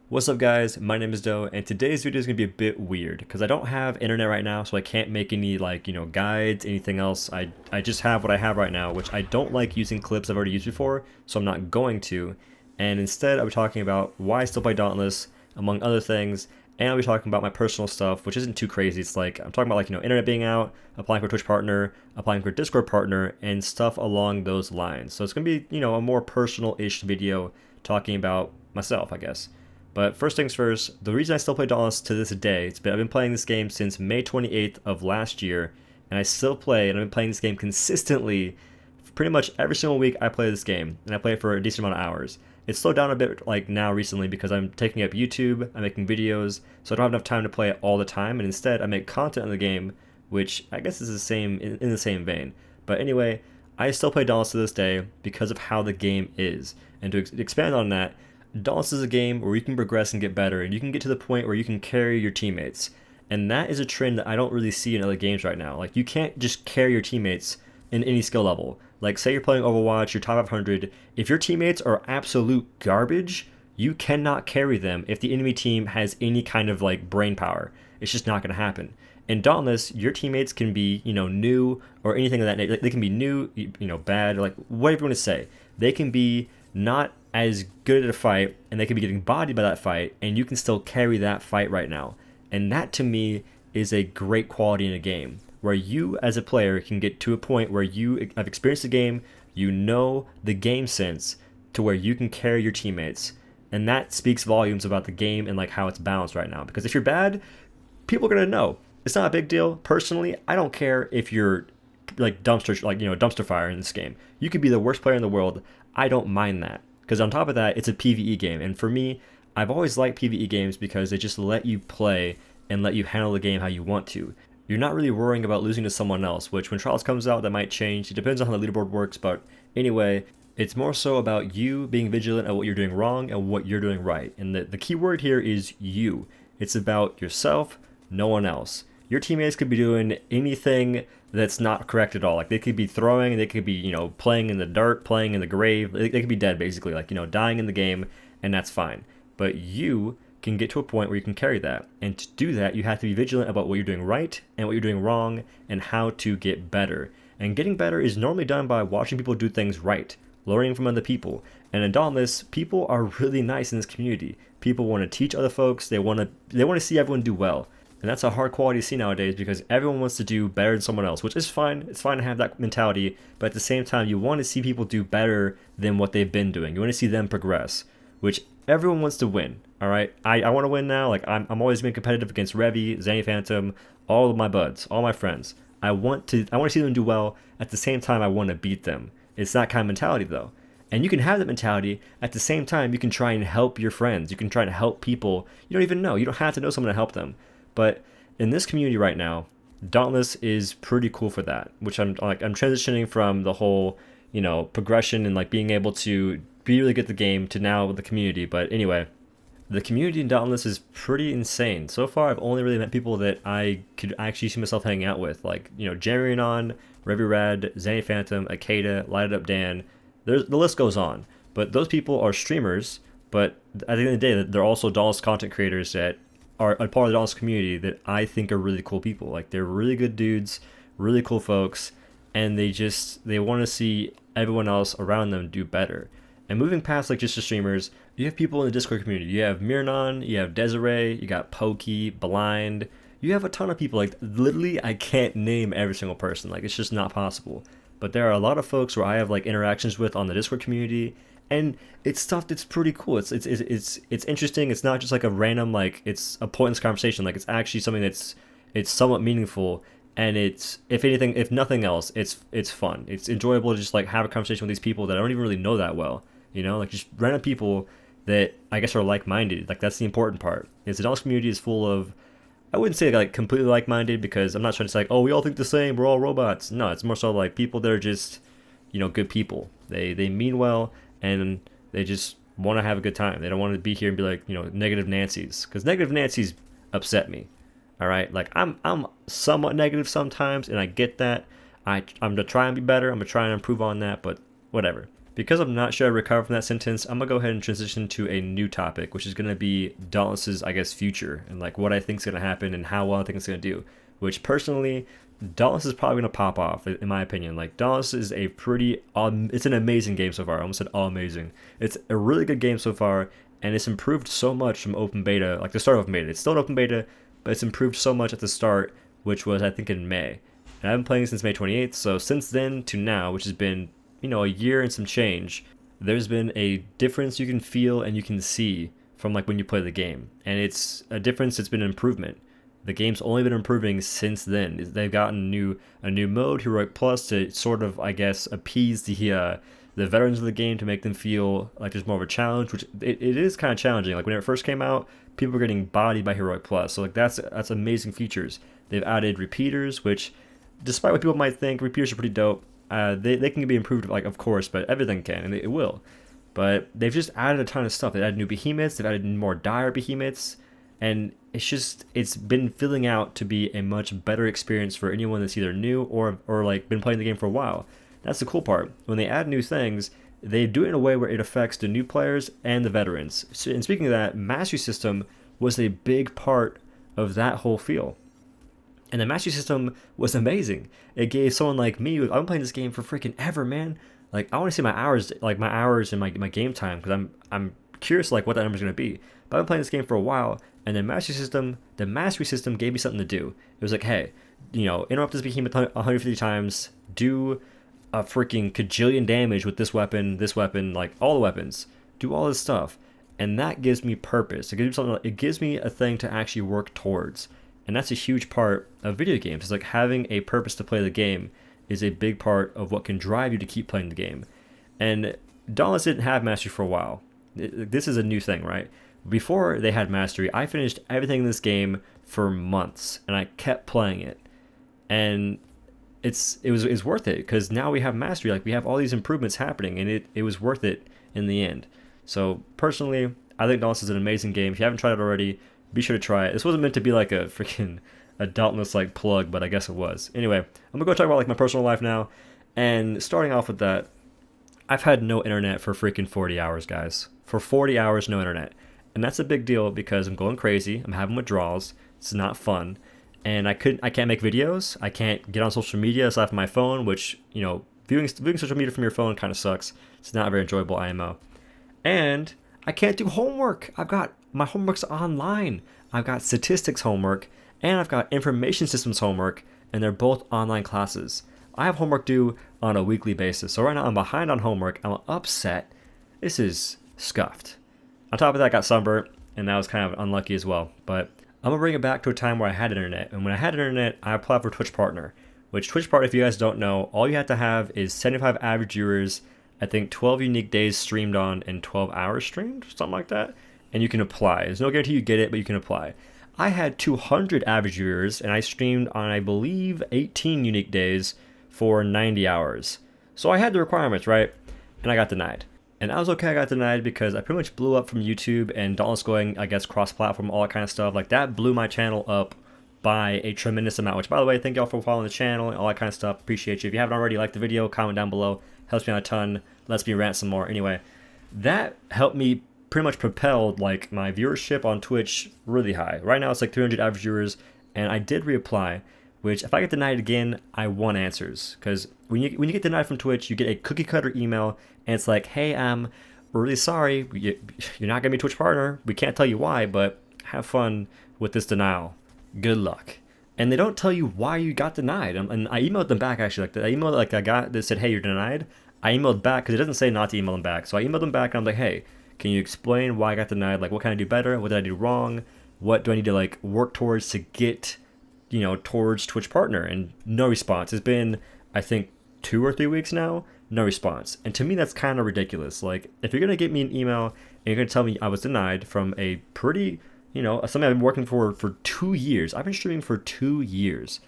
What's up guys, my name is Doe, and today's video is going to be a bit weird because I don't have internet right now, so I can't make any guides, anything else. I just have what I have right now, which I don't like using clips I've already used before, so I'm not going to. And instead I'll be talking about why I still play Dauntless, among other things, and I'll be talking about my personal stuff, which isn't too crazy. It's like, I'm talking about internet being out, applying for a Twitch partner, applying for a Discord partner, and stuff along those lines. So it's going to be, a more personal-ish video talking about myself, I guess. But first things first, the reason I still play Dauntless to this day, I've been playing this game since May 28th of last year, and I still play, and I've been playing this game consistently. Pretty much every single week I play this game, and I play it for a decent amount of hours. It's slowed down a bit now recently because I'm taking up YouTube, I'm making videos, so I don't have enough time to play it all the time, and instead I make content in the game, which I guess is the same in the same vein. But anyway, I still play Dauntless to this day because of how the game is. And to expand on that, Dauntless is a game where you can progress and get better, and you can get to the point where you can carry your teammates. And that is a trend that I don't really see in other games right now. Like, you can't just carry your teammates in any skill level. Like, say you're playing Overwatch, you're top 500. If your teammates are absolute garbage, you cannot carry them if the enemy team has any kind of brain power. It's just not going to happen. In Dauntless, your teammates can be, new or anything of that nature. They can be new, bad, like whatever you want to say. They can be not as good at a fight, and they can be getting bodied by that fight, and you can still carry that fight right now. And that, to me, is a great quality in a game, where you as a player can get to a point where you have experienced the game, you know the game sense, to where you can carry your teammates. And that speaks volumes about the game and how it's balanced right now. Because if you're bad, people are gonna know. It's not a big deal. Personally, I don't care if you're dumpster fire in this game. You could be the worst player in the world. I don't mind that. Because on top of that, it's a PvE game. And for me, I've always liked PvE games because they just let you play and let you handle the game how you want to. You're not really worrying about losing to someone else, which when Trials comes out, that might change. It depends on how the leaderboard works, but anyway, it's more so about you being vigilant at what you're doing wrong and what you're doing right. And the key word here is you. It's about yourself, no one else. Your teammates could be doing anything that's not correct at all. Like, they could be throwing, they could be, playing in the dirt, playing in the grave. They could be dead, basically, dying in the game, and that's fine. But you can get to a point where you can carry that. And to do that, you have to be vigilant about what you're doing right and what you're doing wrong and how to get better. And getting better is normally done by watching people do things right, learning from other people. And in Dauntless, people are really nice in this community. People want to teach other folks. They want to see everyone do well. And that's a hard quality to see nowadays because everyone wants to do better than someone else, which is fine. It's fine to have that mentality, but at the same time, you want to see people do better than what they've been doing. You want to see them progress, which everyone wants to win, all right? I want to win now. I'm always been competitive against Revy, Zanny Phantom, all of my buds, all my friends. I want to see them do well. At the same time, I want to beat them. It's that kind of mentality, though. And you can have that mentality. At the same time, you can try and help your friends. You can try to help people you don't even know. You don't have to know someone to help them. But in this community right now, Dauntless is pretty cool for that, which I'm transitioning from the whole, progression and being able to be really good at the game to now the community. But anyway, the community in Dauntless is pretty insane. So far, I've only really met people that I could actually see myself hanging out with, Jerryon, Revy Rad, Zanny Phantom, Akeda, Light It Up Dan. The list goes on. But those people are streamers, but at the end of the day, they're also Dauntless content creators that are a part of the Dauntless community that I think are really cool people. They're really good dudes, really cool folks, and they want to see everyone else around them do better. And moving past just the streamers, you have people in the Discord community. You have Mirnon, you have Desiree, you got Pokey, Blind. You have a ton of people. Literally, I can't name every single person. It's just not possible. But there are a lot of folks where I have interactions with on the Discord community, and it's stuff that's pretty cool. It's interesting. It's not just a random it's a pointless conversation. It's actually something it's somewhat meaningful, and it's, if anything, if nothing else, it's fun. It's enjoyable to just have a conversation with these people that I don't even really know that well. Just random people that I guess are like-minded. That's the important part. Is the Dauntless community is full of, I wouldn't say completely like-minded, because I'm not trying to say we all think the same, we're all robots. No, it's more so people that are just good people. They mean well, and they just want to have a good time. They don't want to be here and be negative Nancy's, because negative Nancy's upset me. All right, I'm somewhat negative sometimes, and I get that. I'm gonna try and be better. I'm gonna try and improve on that, but whatever. because I'm not sure I recover from that sentence, I'm gonna go ahead and transition to a new topic, which is gonna be Dauntless's, I guess, future and like what I think is gonna happen and how well I think it's gonna do. Which personally, Dauntless is probably gonna pop off, in my opinion. Like Dauntless is a pretty, it's an amazing game so far. I almost said all amazing. It's a really good game so far, and it's improved so much from open beta, like the start of open beta. It's still an open beta, but it's improved so much at the start, which was I think in May. And I've been playing since May 28th. So since then to now, which has been a year and some change, there's been a difference you can feel and you can see from like when you play the game, and it's a difference. It's been an improvement. The game's only been improving since then. They've gotten a new mode, Heroic Plus, to sort of, I guess, appease the veterans of the game, to make them feel like there's more of a challenge, which it is kind of challenging. Like when it first came out, people were getting bodied by Heroic Plus, so like that's amazing features. They've added repeaters, which, despite what people might think, repeaters are pretty dope. They can be improved, like, of course, but everything can, and it will. But they've just added a ton of stuff. They've added new behemoths, they've added more dire behemoths, and it's been filling out to be a much better experience for anyone that's either new or like been playing the game for a while. That's the cool part. When they add new things, they do it in a way where it affects the new players and the veterans. So, and speaking of that, Mastery System was a big part of that whole feel. And the mastery system was amazing. It gave someone like me, I've been playing this game for freaking ever, man. Like, I want to see my hours and my game time, because I'm curious like what that number's gonna be. But I've been playing this game for a while, and the mastery system gave me something to do. It was like, hey, interrupt this behemoth 150 times, do a freaking kajillion damage with this weapon, like all the weapons, do all this stuff, and that gives me purpose. It gives me something. It gives me a thing to actually work towards. And that's a huge part of video games. It's like having a purpose to play the game is a big part of what can drive you to keep playing the game. And Dauntless didn't have mastery for a while. This is a new thing, right? Before they had mastery, I finished everything in this game for months, and I kept playing it. And it was worth it, because now we have mastery. Like, we have all these improvements happening, and it was worth it in the end. So personally, I think Dauntless is an amazing game. If you haven't tried it already, be sure to try it. This wasn't meant to be like a freaking Dauntless like plug, but I guess it was. Anyway, I'm gonna go talk about like my personal life now. And starting off with that, I've had no internet for freaking 40 hours, guys. For 40 hours, no internet. And that's a big deal, because I'm going crazy. I'm having withdrawals. It's not fun. And I can't make videos. I can't get on social media aside from my phone, which, viewing social media from your phone kind of sucks. It's not a very enjoyable IMO. And I can't do homework. My homework's online. I've got statistics homework, and I've got information systems homework, and they're both online classes. I have homework due on a weekly basis. So right now I'm behind on homework. I'm upset. This is scuffed. On top of that, I got sunburnt, and that was kind of unlucky as well. But I'm going to bring it back to a time where I had internet. And when I had internet, I applied for Twitch Partner. Which Twitch Partner, if you guys don't know, all you have to have is 75 average viewers, I think 12 unique days streamed on, and 12 hours streamed, something like that. And you can apply. There's no guarantee you get it, but you can apply. I had 200 average viewers, and I streamed on, I believe, 18 unique days for 90 hours. So I had the requirements, right? And I got denied. And I was okay, I got denied, because I pretty much blew up from YouTube, and Dauntless going, I guess, cross-platform, all that kind of stuff. Like, that blew my channel up by a tremendous amount, which, by the way, thank y'all for following the channel and all that kind of stuff. Appreciate you. If you haven't already, like the video, comment down below. Helps me out a ton. Lets me rant some more. Anyway, that helped me pretty much propelled like my viewership on Twitch really high. Right now it's like 300 average viewers, and I did reapply, which if I get denied again, I want answers. Because when you get denied from Twitch, you get a cookie cutter email, and it's like, hey, we're really sorry, you're not gonna be a Twitch partner. We can't tell you why, but have fun with this denial. Good luck. And they don't tell you why you got denied. And I emailed them back, actually. Like, I emailed like a guy that said, hey, you're denied. I emailed back, because it doesn't say not to email them back. So I emailed them back, and I'm like, hey, can you explain why I got denied? Like, what can I do better? What did I do wrong? What do I need to like work towards to get, towards Twitch Partner? And no response. It's been, I think, 2 or 3 weeks now. No response. And to me, that's kind of ridiculous. Like, if you're gonna get me an email and you're gonna tell me I was denied from a pretty, something I've been working for 2 years. I've been streaming for 2 years.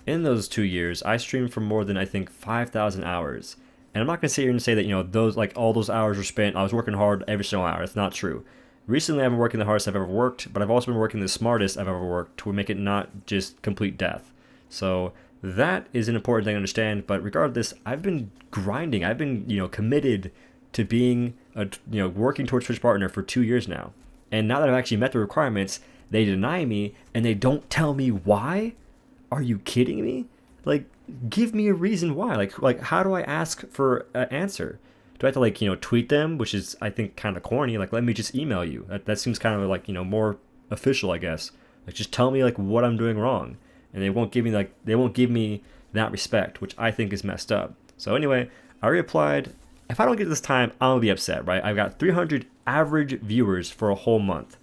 In those 2 years, I streamed for more than, I think, 5,000 hours. And I'm not going to sit here and say that, those, like, all those hours were spent, I was working hard every single hour. That's not true. Recently, I've been working the hardest I've ever worked, but I've also been working the smartest I've ever worked to make it not just complete death. So that is an important thing to understand, but regardless, I've been grinding. I've been, committed to being a working towards Twitch partner for 2 years now, and now that I've actually met the requirements, they deny me and they don't tell me why. Are you kidding me? Like, give me a reason why. Like how do I ask for an answer? Do I have to like tweet them, which is I think kind of corny? Like, let me just email you. That seems kind of like more official, I guess. Like, just tell me like what I'm doing wrong, and they won't give me that respect, which I think is messed up. So anyway, I replied. If I don't get this time, I'm gonna be upset, right? I've got 300 average viewers for a whole month.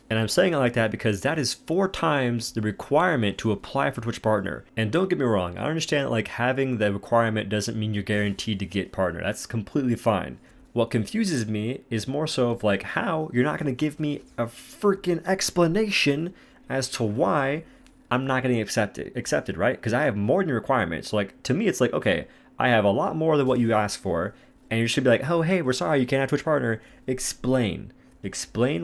And I'm saying it like that because that is 4 times the requirement to apply for Twitch partner. And don't get me wrong, I understand that like having the requirement doesn't mean you're guaranteed to get partner. That's completely fine. What confuses me is more so of like how you're not going to give me a freaking explanation as to why I'm not getting accepted, right? Because I have more than your requirements. So like to me, it's like, okay, I have a lot more than what you asked for. And you should be like, oh, hey, we're sorry, you can't have Twitch partner. Explain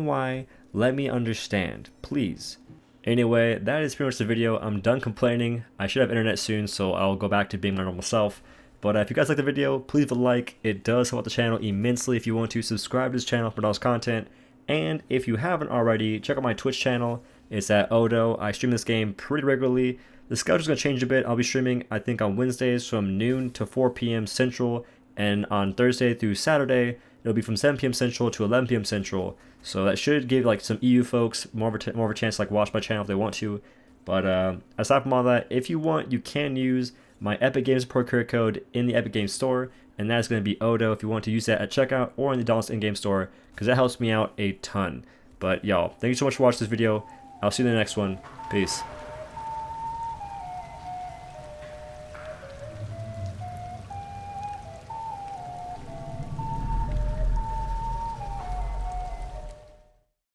why. Let me understand, please. Anyway, that is pretty much the video. I'm done complaining. I should have internet soon, so I'll go back to being my normal self. But if you guys like the video, please leave a like. It does help out the channel immensely. If you want to subscribe to this channel for more content. And if you haven't already, check out my Twitch channel. It's at OhDough. I stream this game pretty regularly. The schedule's going to change a bit. I'll be streaming, I think, on Wednesdays from noon to 4 p.m. Central. And on Thursday through Saturday, it'll be from 7 p.m. Central to 11 p.m. Central. So that should give like some EU folks more of a chance to like watch my channel if they want to. But aside from all that, if you want, you can use my Epic Games support code in the Epic Games Store, and that is going to be OhDough if you want to use that at checkout or in the Dauntless in-game store, because that helps me out a ton. But y'all, thank you so much for watching this video. I'll see you in the next one. Peace.